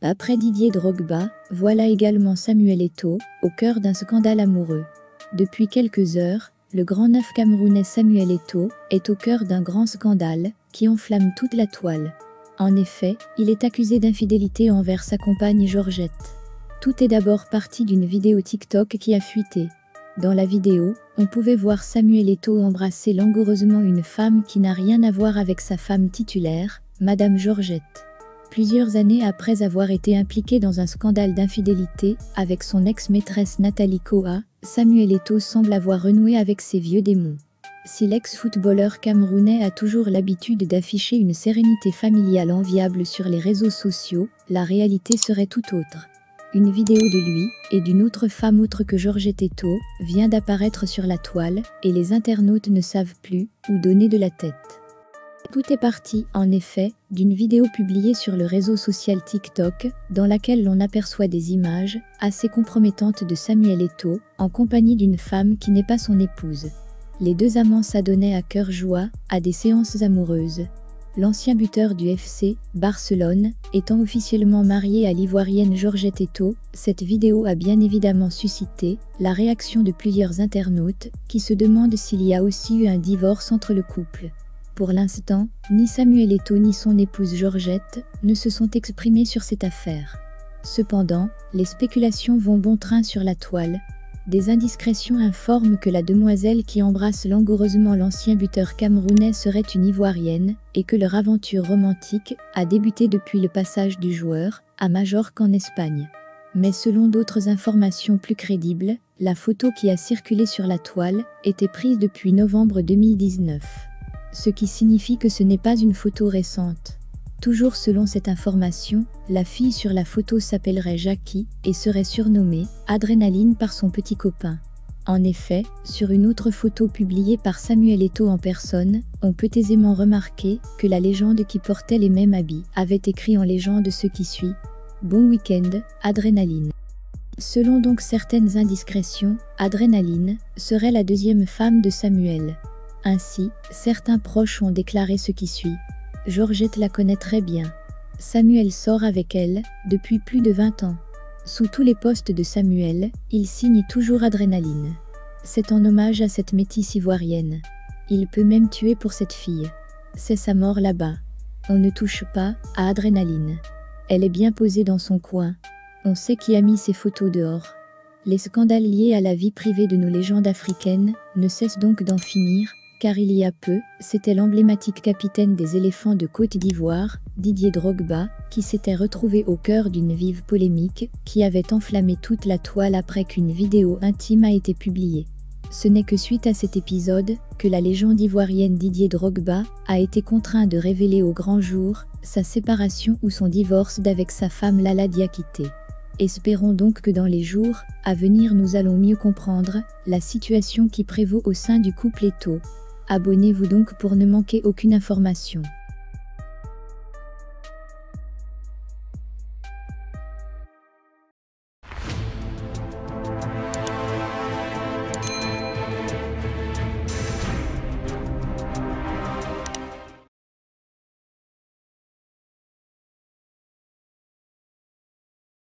Après Didier Drogba, voilà également Samuel Eto'o, au cœur d'un scandale amoureux. Depuis quelques heures, le grand neuf camerounais Samuel Eto'o est au cœur d'un grand scandale qui enflamme toute la toile. En effet, il est accusé d'infidélité envers sa compagne Georgette. Tout est d'abord parti d'une vidéo TikTok qui a fuité. Dans la vidéo, on pouvait voir Samuel Eto'o embrasser langoureusement une femme qui n'a rien à voir avec sa femme titulaire, Madame Georgette. Plusieurs années après avoir été impliqué dans un scandale d'infidélité avec son ex-maîtresse Nathalie Koa, Samuel Eto'o semble avoir renoué avec ses vieux démons. Si l'ex-footballeur camerounais a toujours l'habitude d'afficher une sérénité familiale enviable sur les réseaux sociaux, la réalité serait tout autre. Une vidéo de lui et d'une autre femme autre que Georgette Eto'o vient d'apparaître sur la toile et les internautes ne savent plus où donner de la tête. Tout est parti, en effet, d'une vidéo publiée sur le réseau social TikTok, dans laquelle l'on aperçoit des images assez compromettantes de Samuel Eto'o, en compagnie d'une femme qui n'est pas son épouse. Les deux amants s'adonnaient à cœur joie à des séances amoureuses. L'ancien buteur du FC Barcelone étant officiellement marié à l'ivoirienne Georgette Eto'o, cette vidéo a bien évidemment suscité la réaction de plusieurs internautes qui se demandent s'il y a aussi eu un divorce entre le couple. Pour l'instant, ni Samuel Eto'o ni son épouse Georgette ne se sont exprimés sur cette affaire. Cependant, les spéculations vont bon train sur la toile. Des indiscrétions informent que la demoiselle qui embrasse langoureusement l'ancien buteur camerounais serait une Ivoirienne et que leur aventure romantique a débuté depuis le passage du joueur à Majorque en Espagne. Mais selon d'autres informations plus crédibles, la photo qui a circulé sur la toile était prise depuis novembre 2019. Ce qui signifie que ce n'est pas une photo récente. Toujours selon cette information, la fille sur la photo s'appellerait Jackie et serait surnommée Adrénaline par son petit copain. En effet, sur une autre photo publiée par Samuel Eto'o en personne, on peut aisément remarquer que la légende qui portait les mêmes habits avait écrit en légende ce qui suit « Bon week-end, Adrénaline ». Selon donc certaines indiscrétions, Adrénaline serait la deuxième femme de Samuel. Ainsi, certains proches ont déclaré ce qui suit. Georgette la connaît très bien. Samuel sort avec elle depuis plus de 20 ans. Sous tous les posts de Samuel, il signe toujours Adrénaline. C'est en hommage à cette métisse ivoirienne. Il peut même tuer pour cette fille. C'est sa mort là-bas. On ne touche pas à Adrénaline. Elle est bien posée dans son coin. On sait qui a mis ses photos dehors. Les scandales liés à la vie privée de nos légendes africaines ne cessent donc d'en finir, car il y a peu, c'était l'emblématique capitaine des éléphants de Côte d'Ivoire, Didier Drogba, qui s'était retrouvé au cœur d'une vive polémique qui avait enflammé toute la toile après qu'une vidéo intime a été publiée. Ce n'est que suite à cet épisode que la légende ivoirienne Didier Drogba a été contraint de révéler au grand jour sa séparation ou son divorce d'avec sa femme Lala Diakité. Espérons donc que dans les jours à venir nous allons mieux comprendre la situation qui prévaut au sein du couple Eto'o. Abonnez-vous donc pour ne manquer aucune information.